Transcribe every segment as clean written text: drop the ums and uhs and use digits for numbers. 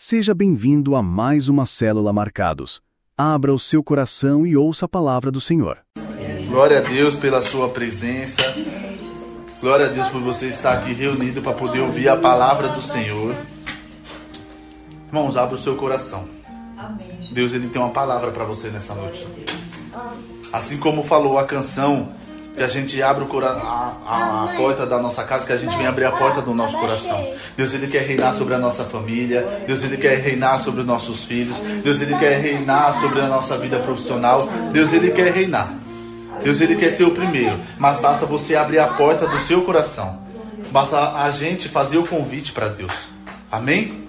Seja bem-vindo a mais uma Célula Marcados. Abra o seu coração e ouça a palavra do Senhor. Glória a Deus pela sua presença. Glória a Deus por você estar aqui reunido para poder ouvir a palavra do Senhor. Irmãos, abra o seu coração. Deus, Ele tem uma palavra para você nessa noite. Assim como falou a canção, que a gente abre a porta da nossa casa, que a gente vem abrir a porta do nosso coração. Deus, Ele quer reinar sobre a nossa família. Deus, Ele quer reinar sobre os nossos filhos. Deus, Ele quer reinar sobre a nossa vida profissional. Deus, Ele quer reinar. Deus, Ele quer ser o primeiro. Mas basta você abrir a porta do seu coração. Basta a gente fazer o convite para Deus. Amém?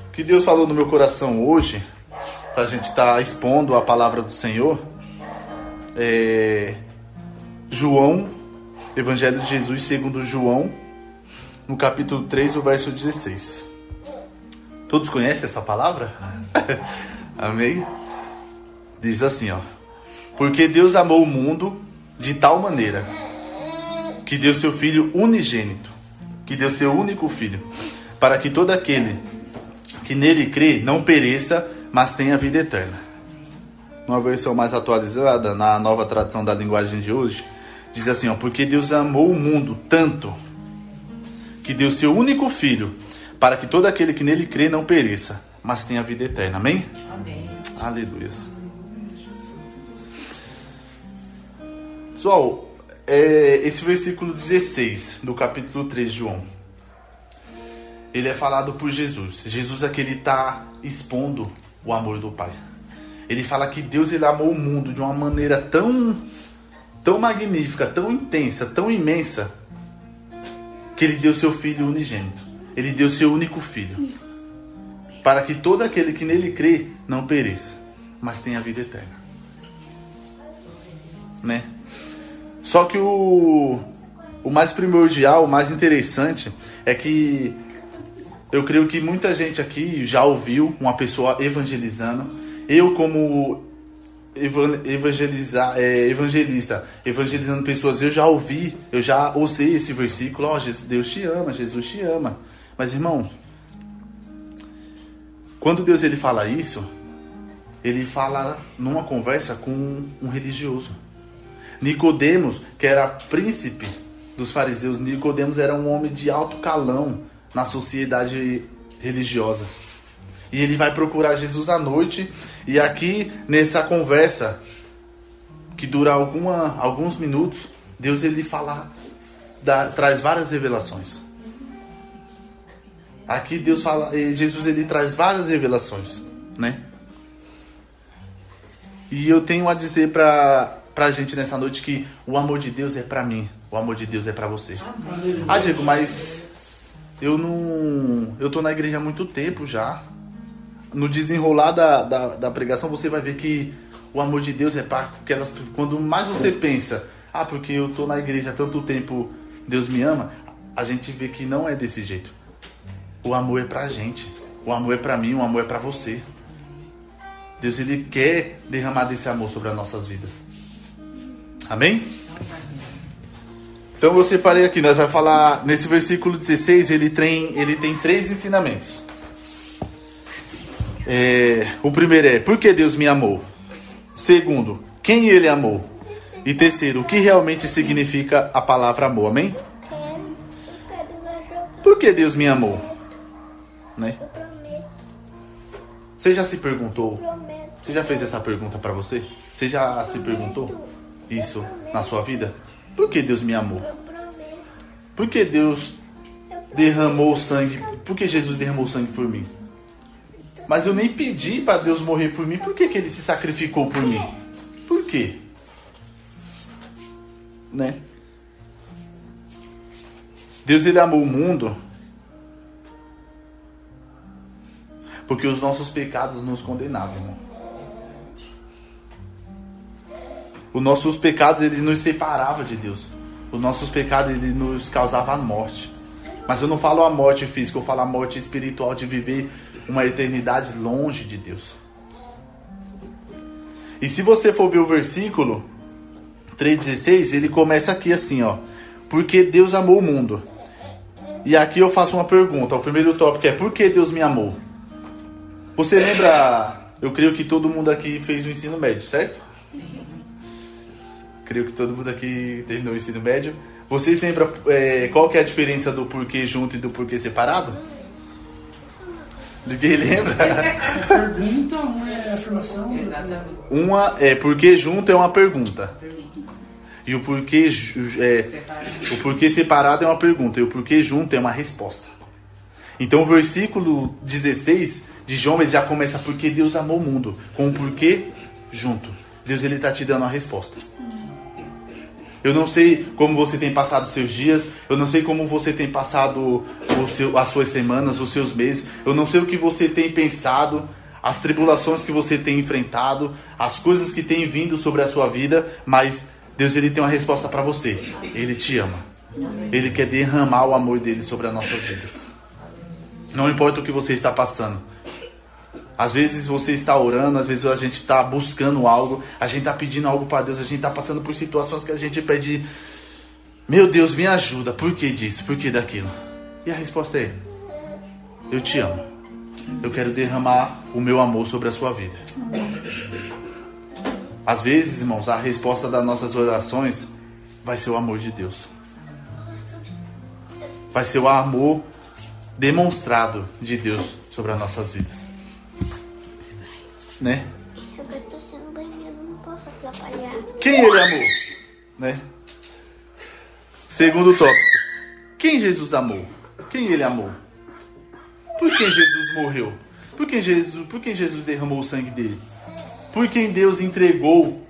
O que Deus falou no meu coração hoje, para a gente estar expondo a palavra do Senhor, João, Evangelho de Jesus segundo João, no capítulo 3, o verso 16. Todos conhecem essa palavra? Amém? Diz assim, ó: porque Deus amou o mundo de tal maneira que deu seu Filho unigênito, que deu seu único Filho, para que todo aquele que nele crê não pereça, mas tenha vida eterna. Numa versão mais atualizada, na nova tradução da linguagem de hoje, diz assim, ó: porque Deus amou o mundo tanto que deu seu único Filho, para que todo aquele que nele crê não pereça, mas tenha vida eterna. Amém? Amém. Aleluia. Pessoal, esse versículo 16 do capítulo 3 de João, ele é falado por Jesus. Jesus aqui, ele está expondo o amor do Pai. Ele fala que Deus, ele amou o mundo de uma maneira tão magnífica, tão intensa, tão imensa, que ele deu seu Filho unigênito. Ele deu seu único Filho, para que todo aquele que nele crê não pereça, mas tenha vida eterna. Né? Só que o mais primordial, o mais interessante é que eu creio que muita gente aqui já ouviu uma pessoa evangelizando. Eu, como evangelista, evangelizando pessoas, eu já usei esse versículo: ó, Deus te ama, Jesus te ama. Mas, irmãos, quando Deus, ele fala isso, ele fala numa conversa com um religioso. Nicodemos, que era príncipe dos fariseus, Nicodemos era um homem de alto calão na sociedade religiosa. E ele vai procurar Jesus à noite. E aqui, nessa conversa, que dura alguns minutos, Deus, ele traz várias revelações. Aqui Deus fala, Jesus, ele traz várias revelações, né? E eu tenho a dizer pra gente nessa noite que o amor de Deus é pra mim, o amor de Deus é pra você. Amém. Ah, Diego, mas eu tô na igreja há muito tempo já. No desenrolar da pregação, você vai ver que o amor de Deus é para aquelas... Quando mais você pensa, porque eu tô na igreja há tanto tempo, Deus me ama, a gente vê que não é desse jeito. O amor é pra gente, o amor é pra mim, o amor é pra você. Deus, ele quer derramar desse amor sobre as nossas vidas. Amém? Então eu separei aqui, nós vamos falar, nesse versículo 16, ele tem 3 ensinamentos. O primeiro é: por que Deus me amou? Segundo, quem ele amou? E terceiro, o que realmente significa a palavra amor? Amém? Por que Deus me amou? Né? Você já se perguntou? Você já fez essa pergunta para você? Você já se perguntou isso na sua vida? Por que Deus me amou? Por que Deus derramou sangue? Por que Jesus derramou sangue por mim? Mas eu nem pedi para Deus morrer por mim. Por que ele se sacrificou por mim? Por quê? Né? Deus, ele amou o mundo porque os nossos pecados nos condenavam, irmão. Os nossos pecados, eles nos separavam de Deus. Os nossos pecados, eles nos causavam a morte. Mas eu não falo a morte física, eu falo a morte espiritual, de viver uma eternidade longe de Deus. E se você for ver o versículo 3,16, ele começa aqui assim, ó: porque Deus amou o mundo E aqui eu faço uma pergunta. O primeiro tópico é: por que Deus me amou? Você lembra? Eu creio que todo mundo aqui fez o ensino médio, certo? Sim. Creio que todo mundo aqui terminou o ensino médio. Vocês lembram qual que é a diferença do porquê junto e do porquê separado? Ninguém lembra? Pergunta, uma é afirmação. Exatamente. Uma é porquê junto é uma pergunta. E o porquê separado é uma pergunta. E o porquê junto é uma resposta. Então o versículo 16 de João, ele já começa: porque Deus amou o mundo. Com o porquê junto. Deus, ele está te dando a resposta. Eu não sei como você tem passado os seus dias. Eu não sei como você tem passado as suas semanas, os seus meses. Eu não sei o que você tem pensado, as tribulações que você tem enfrentado, as coisas que têm vindo sobre a sua vida. Mas Deus, ele tem uma resposta para você. Ele te ama. Ele quer derramar o amor dele sobre as nossas vidas. Não importa o que você está passando. Às vezes você está orando, às vezes a gente está buscando algo, a gente está pedindo algo para Deus, a gente está passando por situações que a gente pede: meu Deus, me ajuda, por que disso, por que daquilo? E a resposta é: eu te amo. Eu quero derramar o meu amor sobre a sua vida. Às vezes, irmãos, a resposta das nossas orações vai ser o amor de Deus. Vai ser o amor demonstrado de Deus sobre as nossas vidas. Né? Eu tô sendo banheiro, não posso atrapalhar. Quem ele amou? Né? Segundo tópico: quem Jesus amou? Quem ele amou? Por quem Jesus morreu? Por quem Jesus derramou o sangue dele? Por quem Deus entregou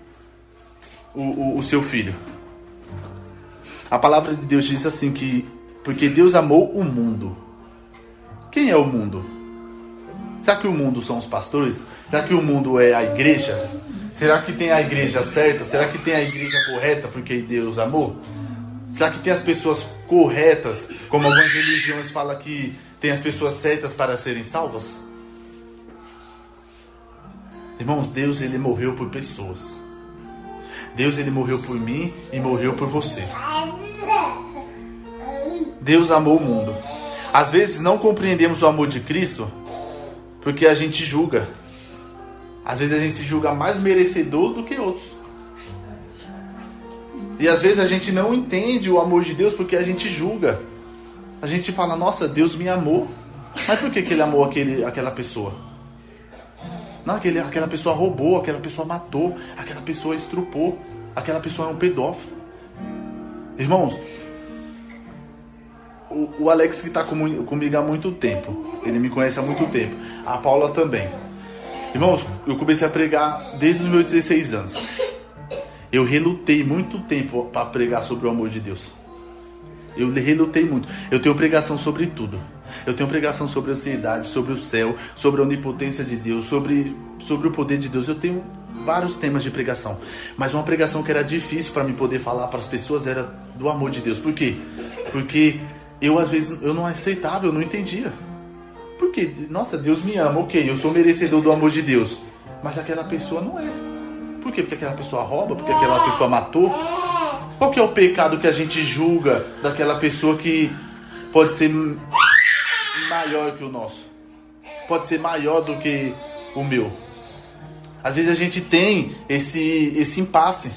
o seu filho? A palavra de Deus diz assim que porque Deus amou o mundo. Quem é o mundo? Será que o mundo são os pastores? Será que o mundo é a igreja? Será que tem a igreja certa? Será que tem a igreja correta porque Deus amou? Será que tem as pessoas corretas? Como algumas religiões falam que tem as pessoas certas para serem salvas? Irmãos, Deus, ele morreu por pessoas. Deus, ele morreu por mim e morreu por você. Deus amou o mundo. Às vezes não compreendemos o amor de Cristo porque a gente julga. Às vezes a gente se julga mais merecedor do que outros. E às vezes a gente não entende o amor de Deus porque a gente julga. A gente fala: nossa, Deus me amou. Mas por que ele amou aquela pessoa? Não, aquela pessoa roubou, aquela pessoa matou, aquela pessoa estrupou, aquela pessoa é um pedófilo. Irmãos, o Alex, que está comigo há muito tempo, ele me conhece há muito tempo. A Paula também. Irmãos, eu comecei a pregar desde os meus 16 anos. Eu relutei muito tempo para pregar sobre o amor de Deus. Eu relutei muito. Eu tenho pregação sobre tudo. Eu tenho pregação sobre a ansiedade, sobre o céu, sobre a onipotência de Deus, sobre o poder de Deus. Eu tenho vários temas de pregação. Mas uma pregação que era difícil para mim poder falar para as pessoas era do amor de Deus. Por quê? Porque eu, às vezes, eu não aceitava, eu não entendia. Por quê? Nossa, Deus me ama, ok, eu sou merecedor do amor de Deus. Mas aquela pessoa não é. Por quê? Porque aquela pessoa rouba, porque aquela pessoa matou. Qual que é o pecado que a gente julga daquela pessoa que pode ser maior que o nosso? Pode ser maior do que o meu. Às vezes a gente tem esse impasse.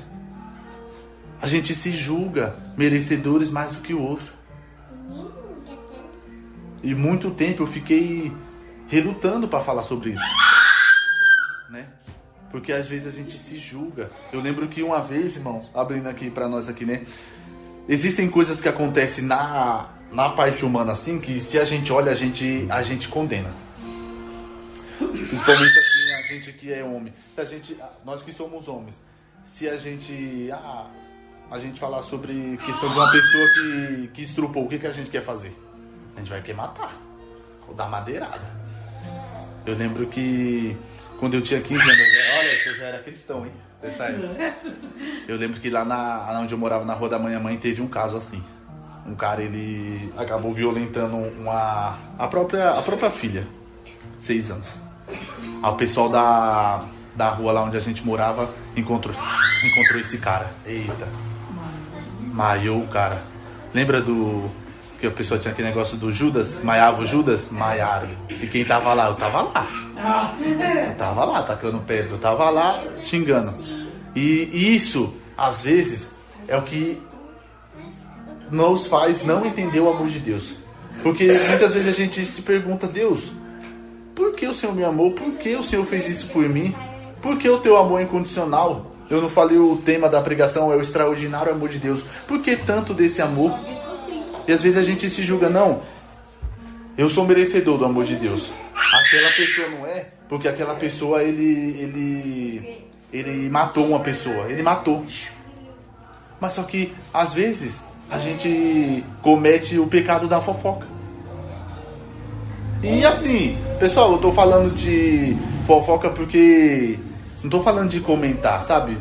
A gente se julga merecedores mais do que o outro. E muito tempo eu fiquei relutando para falar sobre isso, né? Porque às vezes a gente se julga. Eu lembro que uma vez, irmão, abrindo aqui para nós aqui, né? Existem coisas que acontecem na parte humana assim, que se a gente olha, a gente condena. Principalmente assim, a gente que é homem. Nós que somos homens. Se a gente falar sobre questão de uma pessoa que estrupou, o que a gente quer fazer? A gente vai querer matar, ou dar madeirada. Eu lembro que quando eu tinha 15 anos, olha, eu já era cristão, hein? Dessa época. Eu lembro que lá onde eu morava, na Rua da Mãe, teve um caso assim. Um cara, ele acabou violentando a própria filha, 6 anos. Aí o pessoal da rua lá onde a gente morava encontrou esse cara. Eita, maiou o cara. Lembra Que a pessoa tinha aquele negócio do Judas, maiava o Judas, maiaram. E quem tava lá? Eu tava lá. Eu tava lá, tacando pedra. Eu tava lá, xingando. E isso, às vezes, é o que nos faz não entender o amor de Deus. Porque muitas vezes a gente se pergunta, Deus, por que o Senhor me amou? Por que o Senhor fez isso por mim? Por que o teu amor é incondicional? Eu não falei o tema da pregação, é o extraordinário amor de Deus. Por que tanto desse amor? E às vezes a gente se julga, não, eu sou merecedor do amor de Deus. Aquela pessoa não é, porque aquela pessoa, ele matou uma pessoa, ele matou. Mas só que, às vezes, a gente comete o pecado da fofoca. E assim, pessoal, eu tô falando de fofoca porque... Não tô falando de comentar, sabe?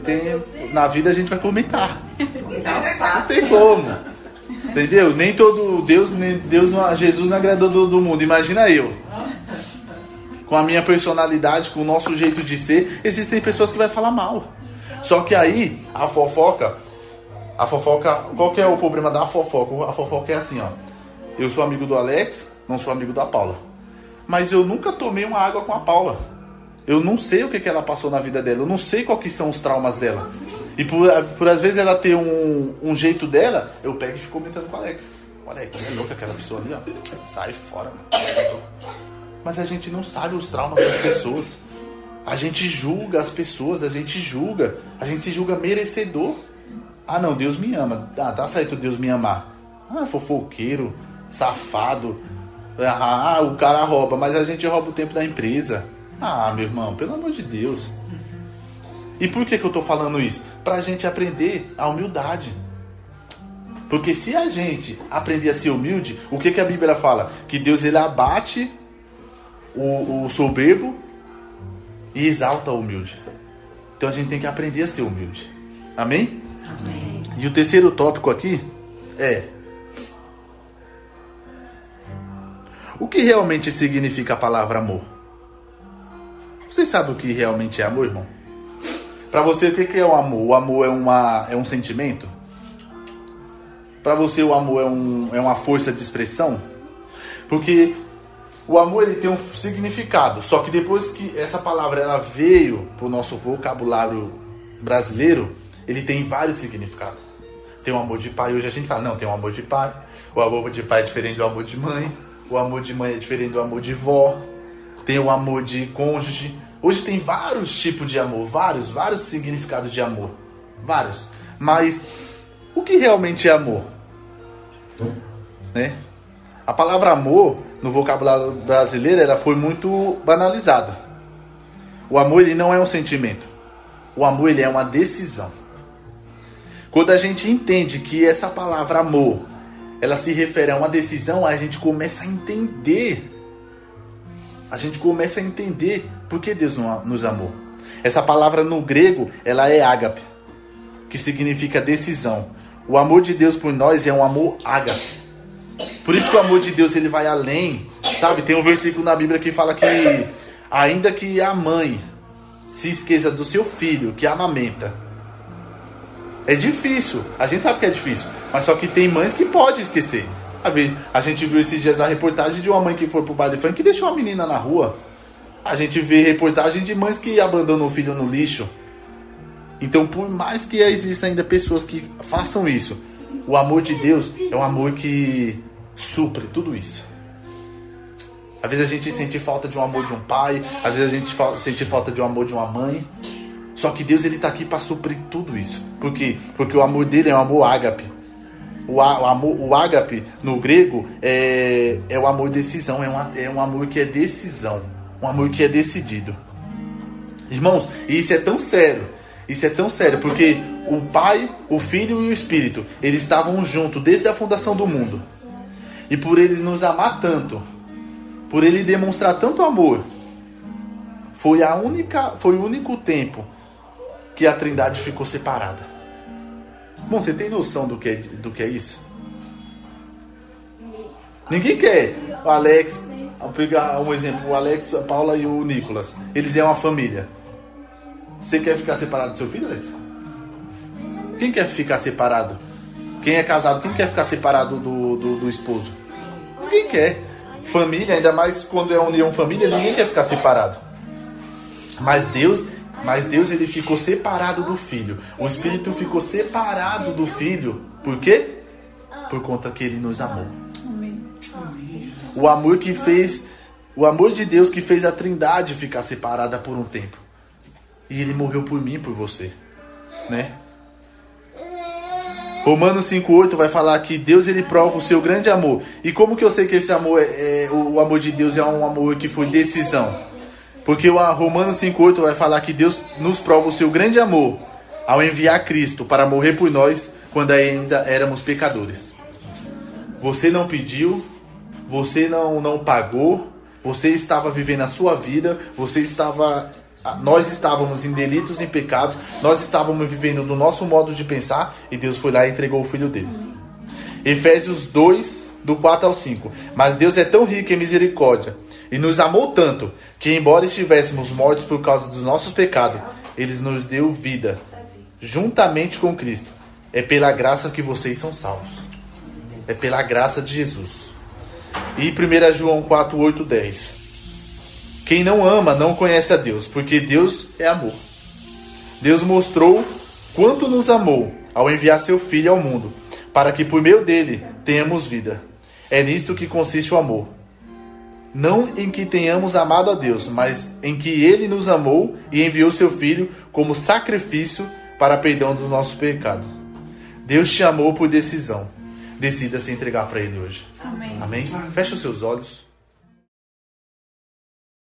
Na vida a gente vai comentar. Não tem como. Entendeu? Nem todo Jesus não agradou do mundo. Imagina eu. Com a minha personalidade, com o nosso jeito de ser, existem pessoas que vai falar mal. Só que aí, a fofoca, qual que é o problema da fofoca? A fofoca é assim, ó. Eu sou amigo do Alex, não sou amigo da Paula. Mas eu nunca tomei uma água com a Paula. Eu não sei o que ela passou na vida dela. Eu não sei qual que são os traumas dela. E por às vezes ela ter um jeito dela, eu pego e fico comentando com o Alex. Olha aí, é louca aquela pessoa ali, ó. Sai fora, mano. Mas a gente não sabe os traumas das pessoas. A gente julga as pessoas, a gente se julga merecedor. Ah não, Deus me ama. Ah, tá certo Deus me amar. Ah, fofoqueiro, safado. Ah, o cara rouba, mas a gente rouba o tempo da empresa. Ah, meu irmão, pelo amor de Deus. E por que eu tô falando isso? Pra gente aprender a humildade. Porque se a gente aprender a ser humilde, o que a Bíblia fala? Que Deus ele abate o soberbo e exalta o humilde. Então a gente tem que aprender a ser humilde. Amém? Amém. E o terceiro tópico aqui é: o que realmente significa a palavra amor? Vocês sabem o que realmente é amor, irmão? Pra você, o que é o amor? O amor é um sentimento? Pra você, o amor é uma força de expressão? Porque o amor ele tem um significado. Só que depois que essa palavra ela veio pro nosso vocabulário brasileiro, ele tem vários significados. Tem o amor de pai. Hoje a gente fala, não, tem o amor de pai. O amor de pai é diferente do amor de mãe. O amor de mãe é diferente do amor de vó. Tem o amor de cônjuge. Hoje tem vários tipos de amor, vários significados de amor. Vários. Mas o que realmente é amor? Né? A palavra amor, no vocabulário brasileiro, ela foi muito banalizada. O amor ele não é um sentimento. O amor ele é uma decisão. Quando a gente entende que essa palavra amor, ela se refere a uma decisão, a gente começa a entender. A gente começa a entender por que Deus nos amou. Essa palavra no grego, ela é ágape, que significa decisão. O amor de Deus por nós é um amor ágape. Por isso que o amor de Deus ele vai além. Sabe, tem um versículo na Bíblia que fala que ainda que a mãe se esqueça do seu filho que amamenta. É difícil, a gente sabe que é difícil, mas só que tem mães que podem esquecer. A gente viu esses dias a reportagem de uma mãe que foi pro baile funk e deixou uma menina na rua. A gente vê reportagem de mães que abandonam o filho no lixo. Então, por mais que existam ainda pessoas que façam isso, o amor de Deus é um amor que supre tudo isso. Às vezes a gente sente falta de um amor de um pai, às vezes a gente sente falta de um amor de uma mãe. Só que Deus ele tá aqui para suprir tudo isso. Por quê? Porque o amor dele é um amor ágape. O ágape no grego é o amor decisão, é um amor que é decisão, um amor que é decidido. Irmãos, e isso é tão sério, porque o Pai, o Filho e o Espírito, eles estavam juntos desde a fundação do mundo. E por ele nos amar tanto, por ele demonstrar tanto amor, foi o único tempo que a Trindade ficou separada. Bom, você tem noção do que é isso? Ninguém quer. O Alex, vou pegar um exemplo, o Alex, a Paula e o Nicolas. Eles é uma família. Você quer ficar separado do seu filho, Alex? Quem quer ficar separado? Quem é casado, quem quer ficar separado do esposo? Ninguém quer. Família, ainda mais quando é união família, ninguém quer ficar separado. Mas Deus ele ficou separado do Filho. O Espírito ficou separado do Filho. Por quê? Por conta que Ele nos amou. O amor de Deus que fez a Trindade ficar separada por um tempo. E Ele morreu por mim e por você, né? Romanos 5,8 vai falar que Deus ele prova o seu grande amor. E como que eu sei que esse amor o amor de Deus é um amor que foi decisão? Porque o Romanos 5,8 vai falar que Deus nos prova o seu grande amor ao enviar Cristo para morrer por nós quando ainda éramos pecadores. Você não pediu, você não pagou, você estava vivendo a sua vida, nós estávamos em delitos e pecados, nós estávamos vivendo do nosso modo de pensar e Deus foi lá e entregou o Filho dele. Efésios 2, do 4 ao 5. Mas Deus é tão rico em misericórdia e nos amou tanto que, embora estivéssemos mortos por causa dos nossos pecados, Ele nos deu vida juntamente com Cristo. É pela graça que vocês são salvos. É pela graça de Jesus. E 1 João 4, 8, 10. Quem não ama não conhece a Deus, porque Deus é amor. Deus mostrou quanto nos amou ao enviar seu Filho ao mundo, para que por meio dele tenhamos vida. É nisto que consiste o amor. Não em que tenhamos amado a Deus, mas em que Ele nos amou e enviou seu Filho como sacrifício para perdão dos nossos pecados. Deus te amou por decisão. Decida se entregar para Ele hoje. Amém. Amém? Feche os seus olhos.